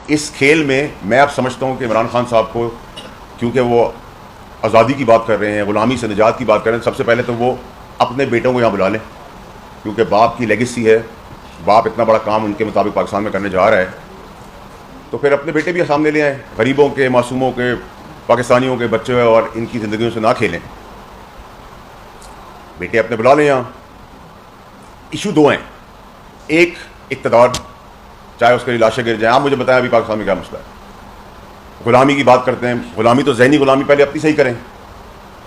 इस खेल में मैं अब समझता हूँ कि इमरान खान साहब को, क्योंकि वो आज़ादी की बात कर रहे हैं, ग़ुलामी से निजात की बात कर रहे हैं, सबसे पहले तो वो अपने बेटों को यहाँ बुला लें, क्योंकि बाप की लेगेसी है, बाप इतना बड़ा काम उनके मुताबिक पाकिस्तान में करने जा रहा है, तो फिर अपने बेटे भी सामने ले आएँ। गरीबों के, मासूमों के, पाकिस्तानियों के बच्चे और इनकी ज़िंदगियों से ना खेलें, बेटे अपने बुला लें यहाँ। इशू दो हैं, एक इक़्तिदार, चाहे उसके लिए लाशें गिर जाए। आप मुझे बताएं अभी पाकिस्तान में क्या मसला है? ग़ुलामी की बात करते हैं, ग़ुलामी तो ज़हनी ग़ुलामी पहले अपनी सही करें,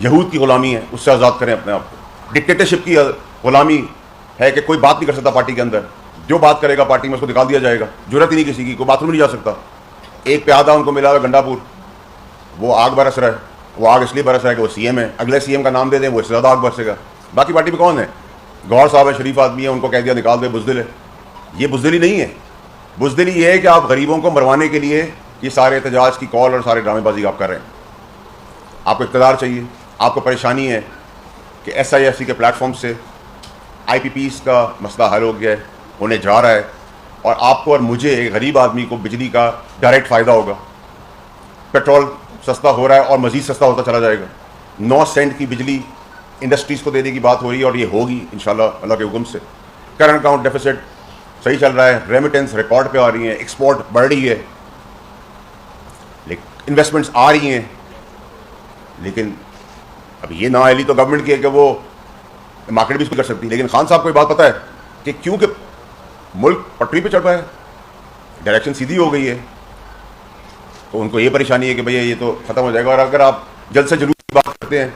यहूद की ग़ुलामी है, उससे आज़ाद करें अपने आप को। डिक्टेटरशिप की ग़ुलामी है कि कोई बात नहीं कर सकता पार्टी के अंदर, जो बात करेगा पार्टी में उसको निकाल दिया जाएगा, जरूरत ही नहीं किसी की, कोई बाथरूम नहीं जा सकता। एक प्यादा उनको मिला हुआ गंडापुर, वो आग बरस रहा है, वो आग इसलिए बरस रहा है कि वो सीएम है, अगले सीएम का नाम दे दें वो इससे ज़्यादा आग बरसेगा। बाकी पार्टी में कौन है? गौहर साहब है, शरीफ आदमी है, उनको कह दिया निकाल दे, बुज़दिल है। ये बुज़दिली नहीं है, बुज़दिली ये है कि आप गरीबों को मरवाने के लिए ये सारे एहतजाज की कॉल और सारे ड्रामेबाजी आप कर रहे हैं। आपको इक़्तिदार चाहिए, आपको परेशानी है कि SIFC के प्लेटफॉर्म से IPPs का मसला हल हो गया है, होने जा रहा है, और आपको और मुझे, एक गरीब आदमी को, बिजली का डायरेक्ट फ़ायदा होगा। पेट्रोल सस्ता हो रहा है और मज़ीद सस्ता होता चला जाएगा। 9 सेंट की बिजली इंडस्ट्रीज़ को देने की बात हो रही है और ये होगी इंशाल्लाह अल्लाह के हुक्म से। करंट अकाउंट डेफिसिट सही चल रहा है, रेमिटेंस रिकॉर्ड पे आ रही है, एक्सपोर्ट बढ़ रही है, लेकिन इन्वेस्टमेंट्स आ रही हैं। लेकिन अब ये नाअहली तो गवर्नमेंट की है कि वो मार्केट भी इसको कर सकती है। लेकिन खान साहब को ये बात पता है कि क्योंकि मुल्क पटरी पे चढ़ रहा है, डायरेक्शन सीधी हो गई है, तो उनको ये परेशानी है कि भैया ये तो ख़त्म हो जाएगा। और अगर आप जलसे जुलूस की बात करते हैं,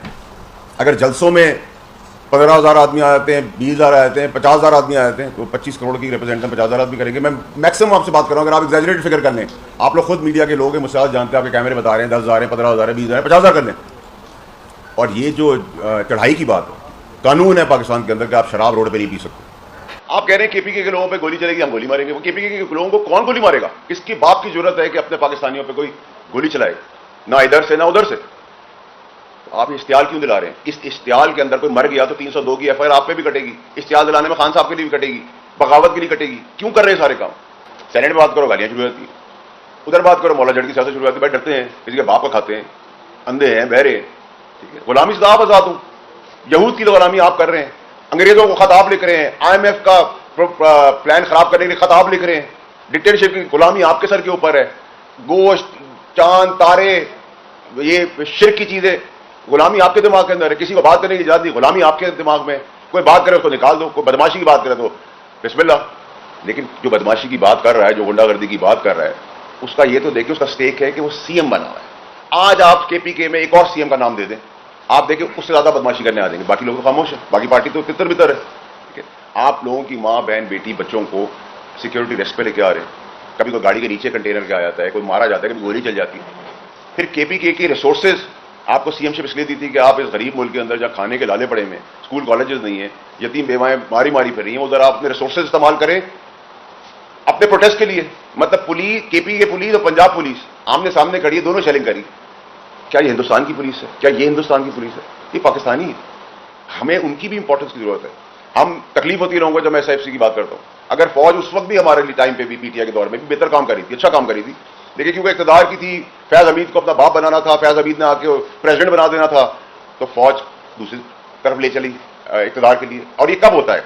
अगर जलसों में 15,000 आदमी आ जाते हैं, 20,000 आ जाते हैं, 50,000 आदमी आ जाते हैं, तो 25 करोड़ की रिप्रेजेंटेशन 50,000 आदमी करेंगे। मैं मैक्सिमम आपसे बात कर रहा हूँ, अगर आप एग्जैजरेटेड फिगर कर लें, आप लोग खुद मीडिया के लोग हैं, मुझसे जानते हैं, आपके कैमरे बता रहे हैं 10,000 है, 15,000 है, 20,000 है, 50,000 कर लें। और ये जो चढ़ाई की बात है, कानून है पाकिस्तान के अंदर कि आप शराब रोड पर नहीं पी सकते। आप कह रहे हैं KPK के लोगों पे गोली चलेगी, हम गोली मारेंगे। वो KPK के लोगों को कौन गोली मारेगा? किसकी बाप की जरूरत है कि अपने पाकिस्तानियों पे कोई गोली चलाए? ना इधर से ना उधर से। तो आप इश्तियाल क्यों दिला रहे हैं? इस इश्तियाल के अंदर कोई मर गया तो 302 की FIR आप पे भी कटेगी, इश्तियाल दिलाने में खान साहब के लिए भी कटेगी, बगावत के लिए कटेगी। क्यों कर रहे हैं सारे काम? सेनेट में बात करो गालियां शुरू हो जाती है, उधर बात करो मौला जड़ की सियासत शुरू हो जाती है। भाई डरते हैं, किसी के बाप को खाते हैं, अंधे हैं, बहरे हैं, ठीक है। गुलामी से आप आजाद हो, यहूद की गुलामी आप कर रहे हैं, अंग्रेजों को खत आप लिख रहे हैं, IMF का प्लान खराब करने के लिए खत आप लिख रहे हैं, डिक्टेटरशिप की गुलामी आपके सर के ऊपर है। गोश्त, चांद, तारे, ये शिर्क की चीजें, गुलामी आपके दिमाग के अंदर है। किसी को बात करने की इजाजत नहीं, गुलामी आपके दिमाग में। कोई बात करे उसको निकाल दो, कोई बदमाशी की बात करे तो बिस्मिल्लाह। लेकिन जो बदमाशी की बात कर रहा है, जो गुंडागर्दी की बात कर रहा है, उसका ये तो देखिए, उसका स्टेक है कि वो CM बना हुआ है। आज आप KPK में एक और CM का नाम दे दें, आप देखिए उससे ज्यादा बदमाशी करने आ जाएंगे। बाकी लोग तो खामोश है, बाकी पार्टी तो तितर बितर है, ठीक है। आप लोगों की माँ, बहन, बेटी, बच्चों को सिक्योरिटी रेस्ट पे लेके आ रहे हैं। कभी कोई गाड़ी के नीचे कंटेनर के आ जाता है, कोई मारा जाता है, कभी गोली चल जाती है। फिर KPK की रिसोर्सेज आपको CMशिप इसलिए दी थी कि आप इस गरीब मुल्क के अंदर जहाँ खाने के लाले पड़े में, स्कूल कॉलेजेस नहीं है, यतीम बेवाएं मारी मारी फिर रही हैं, उधर आप अपने रिसोर्सेज इस्तेमाल करें अपने प्रोटेस्ट के लिए। मतलब पुलिस, KPK पुलिस और पंजाब पुलिस आमने सामने खड़ी है, दोनों शेलिंग करी। क्या ये हिंदुस्तान की पुलिस है? क्या ये हिंदुस्तान की पुलिस है? ये पाकिस्तानी है। हमें उनकी भी इंपॉर्टेंस की जरूरत है। हम तकलीफ होती रहूंगा जब मैं SIFC की बात करता हूं। अगर फौज उस वक्त भी हमारे लिए टाइम पे भी, PTI के दौर में भी बेहतर काम करी थी, अच्छा काम करी थी, लेकिन क्योंकि इक़्तिदार की थी, फैज हमीद को अपना बाप बनाना था, फैज हमीद ने आके प्रेसिडेंट बना देना था, तो फौज दूसरी तरफ ले चली इक़्तिदार के लिए। और ये कब होता है?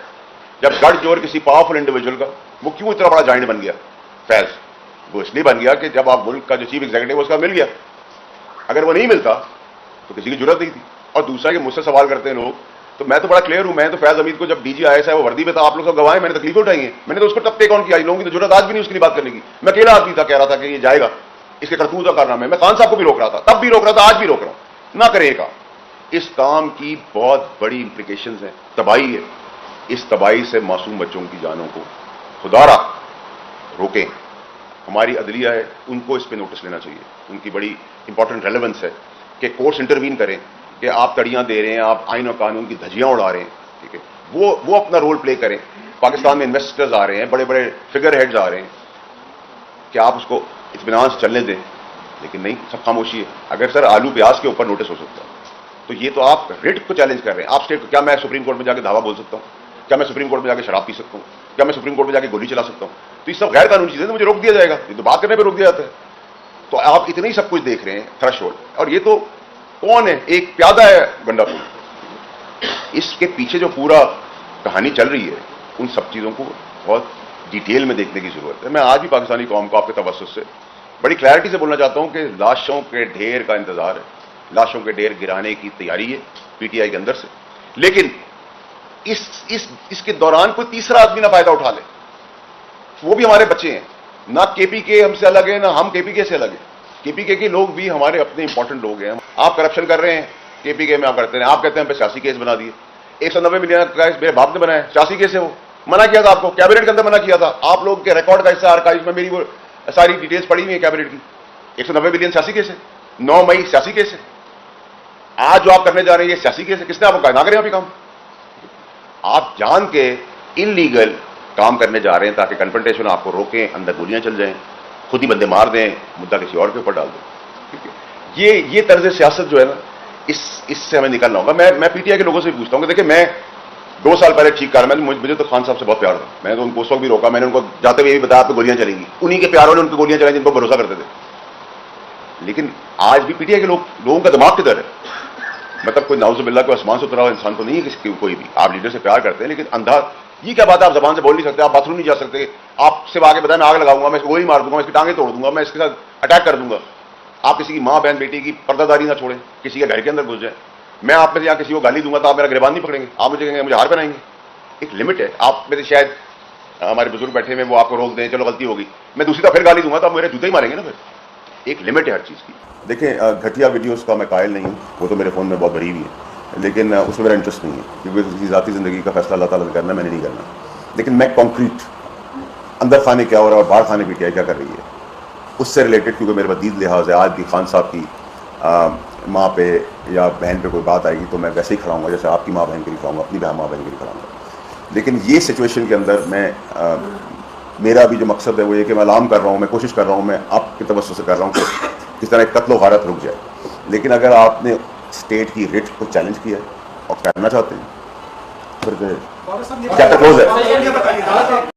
जब गढ़ जोर किसी पावरफुल इंडिविजुअल का, वो क्यों इतना बड़ा जाइंट बन गया फैज? वो इसलिए बन गया कि जब आप मुल्क का जो चीफ एग्जीक्यूटिव उसका मिल गया। अगर वो नहीं मिलता तो किसी की जरूरत नहीं थी। और दूसरा कि मुझसे सवाल करते हैं लोग, तो मैं तो बड़ा क्लियर हूं। मैं तो फैज हमीद को जब DG IAS है वो वर्दी में था, आप लोग सब गवाह, मैंने तकलीफ उठाई है, मैंने तो उसको तब टेक ऑन किया। लोगों की तो जरूरत आज भी नहीं उसके लिए बात करने की। मैं अकेला आदमी था, कह रहा था कि ये जाएगा, इसके करतूत का कारनामा है। मैं खान साहब को भी रोक रहा था, तब भी रोक रहा था, आज भी रोक रहा हूं, ना करें काम। इस काम की बहुत बड़ी इंप्लीकेशंस हैं, तबाही है। इस तबाही से मासूम बच्चों की जानों को खुदारा रोकें। हमारी अदलिया है, उनको इस पर नोटिस लेना चाहिए। उनकी बड़ी इंपॉर्टेंट रेलेवेंस है कि कोर्ट्स इंटरवीन करें कि आप तड़ियां दे रहे हैं, आप आइन और कानून की धज्जियां उड़ा रहे हैं, ठीक है। वो अपना रोल प्ले करें। पाकिस्तान में इन्वेस्टर्स आ रहे हैं, बड़े बड़े फिगर हेड्स आ रहे हैं, कि आप उसको इत्मीनान से चलने दें। लेकिन नहीं, सब खामोशी है। अगर सर आलू प्याज के ऊपर नोटिस हो सकता है, तो ये तो आप रिट को चैलेंज कर रहे हैं। आप स्टेट, क्या मैं सुप्रीम कोर्ट में जाकर धावा बोल सकता हूँ? क्या मैं सुप्रीम कोर्ट में जाकर शराब पी सकता हूँ? क्या मैं सुप्रीम कोर्ट में जाके गोली चला सकता हूं? तो ये सब गैर कानूनी चीजें, तो मुझे रोक दिया जाएगा। ये तो बात करने पर रोक दिया जाता है। तो आप इतने ही सब कुछ देख रहे हैं, थ्रेशोल्ड। और ये तो कौन है? एक प्यादा है गंडापुर। इसके पीछे जो पूरा कहानी चल रही है, उन सब चीजों को बहुत डिटेल में देखने की जरूरत है। मैं आज भी पाकिस्तानी कौम को आपके तवज्जुह से बड़ी क्लैरिटी से बोलना चाहता हूं कि लाशों के ढेर का इंतजार है, लाशों के ढेर गिराने की तैयारी है पीटीआई के अंदर से। लेकिन इसके दौरान कोई तीसरा आदमी ना फायदा उठा ले, वो भी हमारे बच्चे हैं। ना केपीके हमसे अलग है, ना हम केपीके से अलग है। केपीके के लोग भी हमारे अपने इंपॉर्टेंट लोग हैं। आप करप्शन कर रहे हैं केपीके में, आप करते हैं, आप कहते हैं सियासी केस बना दिए। 190 मिलियन का केस मेरे बाप ने बनाया, सियासी केस है वो। मना किया था आपको, कैबिनेट के अंदर मना किया था। आप लोग के रिकॉर्ड का हिस्सा आर्काइव में मेरी वो सारी डिटेल्स पड़ी हुई है कैबिनेट की। 190 मिलियन सियासी केस है, 9 मई सियासी केस है। आज जो आप करने जा रहे हैं ये सियासी केस है। किसने आपको कहा ना करें अभी काम? आप जान के इलीगल काम करने जा रहे हैं ताकि कन्फ्रंटेशन आपको रोकें, अंदर गोलियां चल जाएं, खुद ही बंदे मार दें, मुद्दा किसी और के ऊपर डाल दें। ठीक है, ये तर्ज सियासत जो है ना, इससे हमें निकलना होगा। मैं पीटीआई के लोगों से पूछता हूं कि देखिए, मैं 2 साल पहले ठीक कर, मुझे तो खान साहब से बहुत प्यार था। मैंने तो उनको उस वक्त भी रोका, मैंने उनको जाते हुए भी बताया आप पे गोलियां चलेंगी। उन्हीं के प्यारों ने उनको गोलियां चलाई जिन पर भरोसा करते थे। लेकिन आज भी पीटीआई के लोगों का दिमाग किधर है? मतलब कोई नाउजुबिल्लाह को आसमान से उतरा हुआ इंसान तो नहीं है किसी कोई भी। आप लीडर से प्यार करते हैं, लेकिन अंधा ये क्या बात है? आप जबान से बोल नहीं सकते, आप बाथरूम नहीं जा सकते, आप सिर्फ आगे बताया मैं आग लगाऊंगा, मैं इसको गोली मार दूंगा, मैं इसकी टांगे तोड़ दूंगा, मैं इसके साथ अटैक कर दूंगा। आप किसी की मां बहन बेटी की पर्दादारी ना छोड़ें, किसी के घर के अंदर घुस जाए। मैं आप में से यहाँ किसी को गाली दूंगा तो आप मेरा गिरबान नहीं पकड़ेंगे, आप मुझे कहेंगे मुझे हार पहनाएंगे। एक लिमिट है। आप में से शायद हमारे बुजुर्ग बैठे में वो आपको रोक दें, चलो गलती होगी, मैं दूसरी तरफ फिर गाली दूंगा तो आप मेरे जूते ही मारेंगे ना। फिर एक लिमिट है हर चीज़ की। देखिए, घटिया वीडियोस का मैं कायल नहीं हूँ, वो तो मेरे फ़ोन में बहुत भरी हुई है, लेकिन उसमें मेरा इंटरेस्ट नहीं है, क्योंकि उसकी ज़ाती ज़िंदगी का फैसला अल्लाह ताला ने करना, मैंने नहीं करना। लेकिन मैं कॉन्क्रीट अंदर खाने क्या हो रहा है और बाहर खाने पीटीआई क्या कर रही है उससे रिलेटेड, क्योंकि मेरे वदीद लिहाज है, आज भी खान साहब की माँ पे या बहन पे कोई बात आएगी तो मैं वैसे ही खड़ा हूँगा जैसे आपकी माँ बहन के लिए खड़ा हूँगा, अपनी माँ बहन के लिए खड़ा हूँगा। लेकिन ये सिचुएशन के अंदर मैं मेरा भी जो मकसद है वो ये कि मैं ऐलान कर रहा हूँ, मैं कोशिश कर रहा हूँ, मैं आपके तवज्जुह से कर रहा हूँ कि किस तरह कत्ल गारत रुक जाए। लेकिन अगर आपने स्टेट की रिट को चैलेंज किया है और करना चाहते हैं, फिर क्या क्लोज है?